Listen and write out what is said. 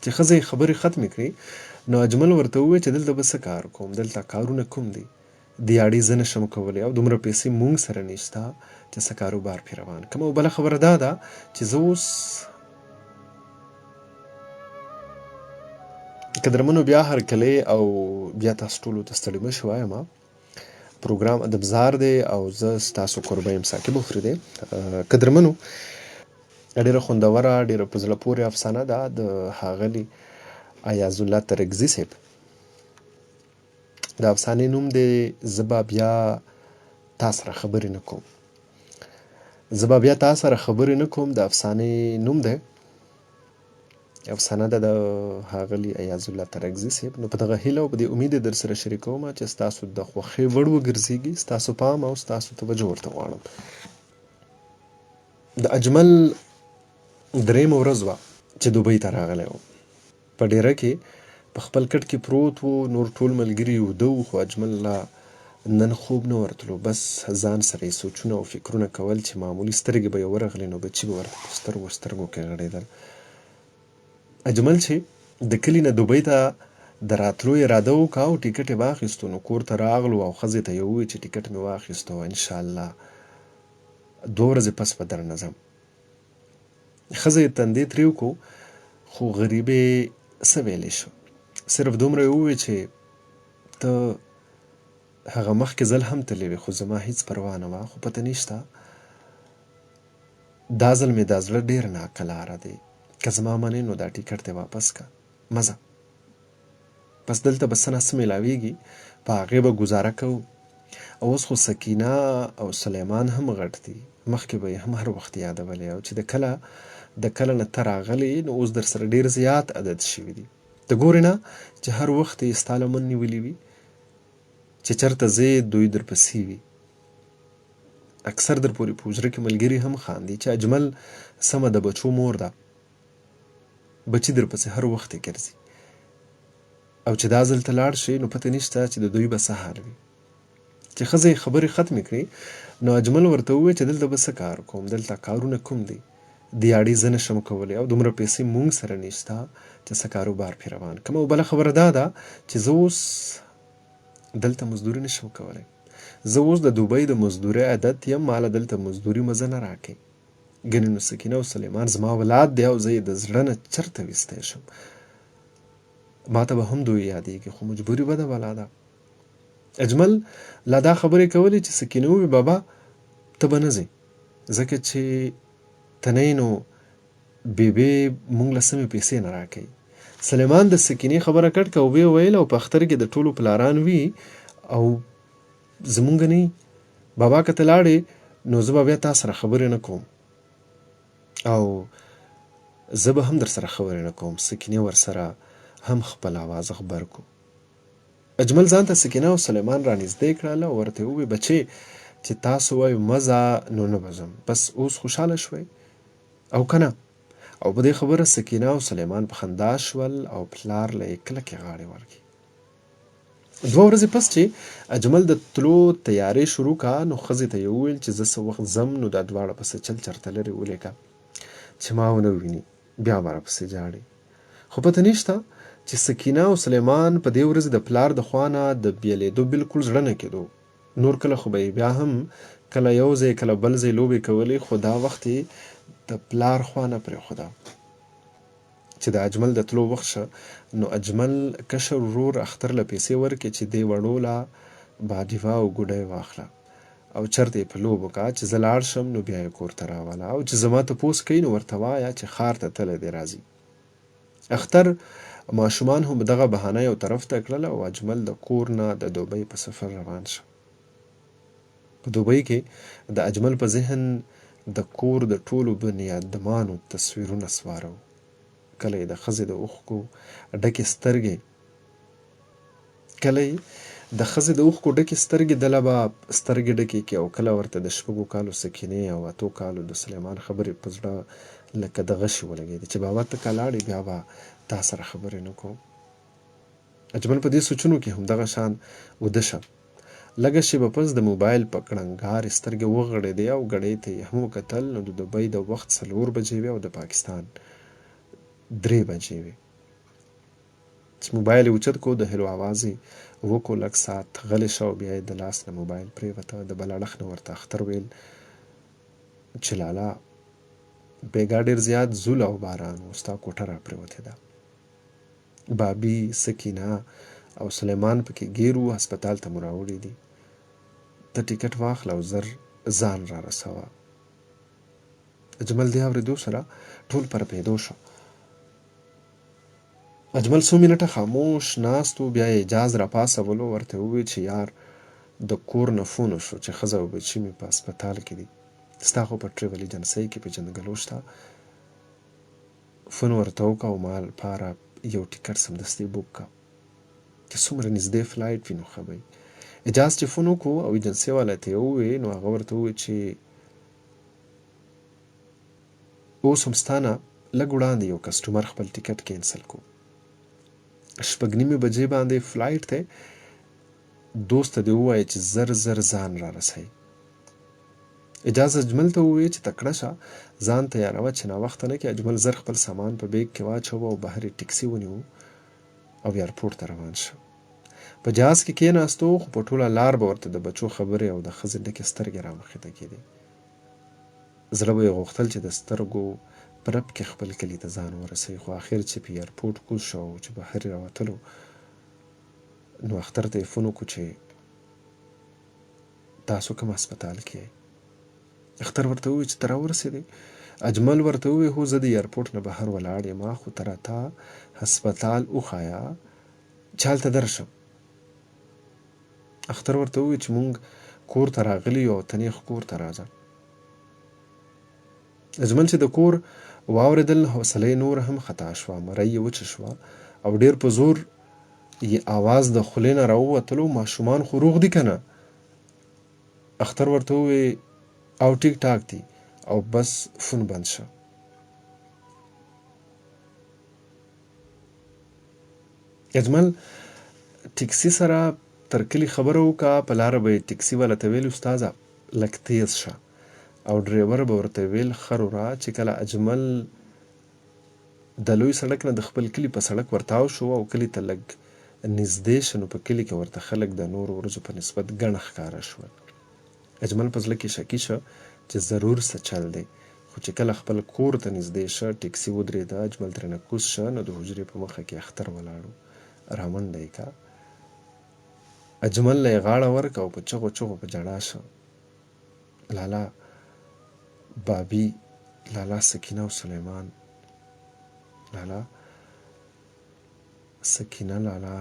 چې ښځه یې خبرې ختمې کړې نو اجمل ورته وویل چې دلته به څه کار کوم، دلته کارونه کوم دي، دې اړې زه نشم کولی او دومره پیسې مونږ سره نشته چې څه کاروبار پرې روان کړم. او بله خبره دا ده چې زه اوس قدرمنو بیا هرکلی او بیا تاسو ټولو ته ستړي مه شئ وایم. پروګرام ادبزار دی او زه ستاسو کوربه یم ثاقب افریدی. قدرمنو ډېره خوندوره ډېره په زړه پورې افسانه ده د ښاغلي ایاز الله ترکزي صاحب. د افسانې نوم دی زه به بیا تا سره خبرې نه کوم. زه به بیا تا سره خبرې نه کوم د افسانې نوم دی. افسانه ده د ښاغلي ایاز الله ترکزي صاحب. نو په دغه هیله او په دې امید یې در سره شریکوم چې ستاسو د خوښۍ وړ وګرځېږي، ستاسو پام او ستاسو توجه ورته غواړم. د اجمل درېیمه ورځ وه چې دوبۍ ته راغلی و. په ډیره کې په خپل کټ کې پروت و، نور ټول ملګري ویده وو، خو اجمل لا نن خوب نه ورتلو. بس ځان سره یې سوچونه او فکرونه کول چې معمولي سترګې به یې ورغلې نو بچي به ورته په سترګو کې غړېدل. اجمل چې د کلي نه دوبۍ ته د راتلو اراده وکړه او ټیکټ یې واخیستو نو کور ته راغلو او ښځې ته یې وویل چې ټیکټ مې واخیستو او انشاءالله 2 ورځې پس به درنه ځم. ښځه یې تندی تریو کو خو غریبې څه ویلی شو، صرف دومره یې وویل چې ته هغه مخکې ځل هم تللی وې خو زما هېڅ پروا نه وه، خو پته نشته دا ځل مې دا زړه ډېر ناقلاره دی، که زما منې نو دا ټیکټ دې واپس که، مه ځه. بس دلته به څه نه څه میلاویږي په هغې به ګزاره کوو. او اوس خو سکینه او سلیمان هم غټ دي، مخکې به یې هم هر وخت یادولی او چې د کله نه ته راغلی نو اوس در سره ډېر زیات عادت شوي دي. ته ګورې نه چې هر وخت یې ستا لمن نیولي وي، چې چېرته ځې دوی درپسې وي. اکثر در پورې په حجره کې ملګري هم خاندي چې اجمل سمه د بچو مور ده، بچي درپسې هر وخت یې ګرځي. او چې دا ځل ته لاړ شي نو پته نشته چې د دوی به څه حال وي. چې ښځه یې خبرې ختمې کړې نو اجمل ورته وویل چې دلته به څه کار کوم، دلته کارونه کوم دي، دې اړې زه نشم کولی او دومره پیسې مونږ سره نشته چې څه کاروبار پرې روان کړم. او بله خبره دا ده چې زه اوس دلته مزدوري نشم کولی، زه اوس د دوبۍ د مزدورۍ عادت یم، ماله دلته مزدوري مزه نه راکوي. ګنې نو سکینه او سلیمان زما اولاد دی او زه یې د زړه نه چېرته ویستی شم. ما ته به هم دوی یادېږي خو مجبوري بده بلا ده. اجمل لا دا خبرې کولې چې سکینه وویل بابا ته به نه ځې، ځکه چې ته نه یې نو بیبي مونږ له سمې پیسې نه راکوي. سلیمان د سکینې خبره کټ که او ویې ویل او په اختر کې د ټولو پلاران وي او زمونږ نه یي. بابا که ته لاړې نو زه به بیا تا سره خبرې نه کوم او زه به هم در سره خبرې نه کوم. سکینې ورسره هم خپل آواز خبر کو. اجمل ځان ته سکینه او سلیمان رانږدې کړل او ورته وویل بچې چې تاسو وایو مه ځه نو نه به ځم. بس اوس خوشحاله شوئ او که نه؟ او په دې خبره سکینه او سلیمان په خندا شول او پلار له یې کلکې غاړې ورکړې. 2 ورځې پس چې اجمل د تلو تیارې شروع کړه نو ښځې ته یې وویل چې زه څه وخت ځم نو دا دواړه پسې چل چرته لرې ولیکه چې ما ونه ویني بیا به راپسې جاړي. خو پته نشته چې سکینه او سلیمان په دې ورځ د پلار د خوا نه د بیلېدو بالکل زړه نه کېدو. نور کله خو به یې بیا هم کله یو ځای کله بل ځای لوبې کولې، خو دا وخت یې د پلار خوا نه پرېښوده. چې د اجمل د تلو وخت شه نو اجمل کشر ورور اختر له پیسې ورکړې چې دې وړو له باډیوه او ګوډی واخله او چرته یې په لوب وکړه چې زه لاړ شم نو بیا یې کور ته راوله او چې زما تپوس کوي نو ورته وایه چې ښار ته تللی دی راځي. اختر ماشومان هم دغه بهانه یو طرف ته کړله او اجمل د کور نه د دوبۍ په سفر روان شو. په دوبۍ کې د اجمل په ذهن د کور د ټولو بنیادمانو تصویرونه سواره وو. کله یې د ښځې د اوښکو ډکې سترګې دله به سترګې ډکې کړي او کله ورته د 6 کالو سکینې او 8 کالو د سلیمان خبرې په زړه لکه د غشي ولګېدې چې بابا ته که لاړې بیا به تا سره خبرې نه کوم. اجمل په دې سوچونو کې همدغه شان وده شه. لږه شېبه پس د موبایل په کړنګار سترګې وغړېدې او ګړۍ ته یې هم وکتل نو د دوبۍ د وخت 4 بجې وې او د پاکستان 3 بجې وې. چې موبایل یې اوچت کو، د هلو آواز یې وکړو، لږ ساعت غلی شه او بیا یې د لاس نه موبایل پرېوته. د بل اړخ نه ورته اختر ویل چې لالا بېګا ډېر زیات زول او باران و، ستا کوټه را پرېوتې ده. بابي، سکینه او سلیمان پکې ګیر وو، هسپتال ته مو راوړي دي. ته ټیکټ واخله او زر ځان را رسوه. اجمل دې اورېدو سره ټول پر پیدو شو. اجمل څو منټه خاموش ناست و، بیا یې اجاز را پاسولو، ورته وویل چې یار د کور نه فون وشو چې ښځه او بچي مې په هسپتال کې دي. ستا خو په ټریول ایجنسۍ کې پېژندګلو شته. فون ورته وکړه او ما لپاره یو ټیکټ سمدستي بوک کړه چې څومره نږدې فلایټ وي نو ښه به وي. اجاز چې فون وکړو او ایجنسۍ والا ته یې وویل، نو هغه ورته وویل چې اوس هم ستا نه لږ وړاندې یو کسټمر خپل ټیکټ کینسل کو. 6:30 بجې باندې فلایټ دی. دوست ته دې ووایه چې زر زر ځان را رسوي. اجاز اجمل ته وویل چې تکړه شه، ځان تیاروه چې ناوخته نه کې. اجمل زر خپل سامان په بیگ کې واچوه او بهر یې ټیکسي ونیو او ایرپورټ ته روان شو. په جهاز کې کېناستو، خو په ټوله لار به ورته د بچو خبرې او د ښځې ډکې سترګې رامخې ته کېدې. زړه به یې غوښتل چې د سترګو په رپ کې خپل کلي ته ځان ورسوي، خو اخر چې په ایرپورټ کوز شو او چې بهر یې راوتلو، نو اختر ته یې فون وکړو چې تاسو کوم هسپتال کې یئ؟ اختر ورته وویل چې ته راورسېدې؟ اجمل ورته وویل هو زه د ایرپورټ نه بهر ولاړ یم، خو ته راته هسپتال وښایه چې هلته درشم. اختر ورته وویل چې مونږ کور ته راغلي یو او ته نیغ کور ته راځه. اجمل چې د کور واورېدل، حوصله یې نوره هم خطا شوه، مرۍ یې وچه شوه او ډېر په زور یې آواز د خولې نه راووتلو، ماشومان خو روغ دي که نه؟ اختر ورته وویل او ټیک ټاک دي او بس فون بند شه. اجمل ټیکسي سره تر کلي خبره وکړه. په لاره به یې ټیکسي والا ته ویل استاذه لږ تیز شه، او ډریور به ورته ویل ښه روره. چې کله اجمل د لوی سړک نه د خپل کلي په سړک ورتاو شو او کلي ته لږ نږدې شو، نو په کلي کې ورته خلک د نورو ورځو په نسبت ګڼه ښکاره شول. اجمل په زړه کې شکي شه چې ضرور څه چل دی، خو چې کله خپل کور ته نږدې شه، ټیکسي ودرېده. اجمل ترېنه کوز شه، نو د حجرې په مخه کې اختر ولاړ و. رامنډه یې کړه. اجمل له یې غاړه ورکړه او په چغو چغو په ژړا شه. لالا بابي، لالا سکینه او سلیمان، لالا سکینه، لالا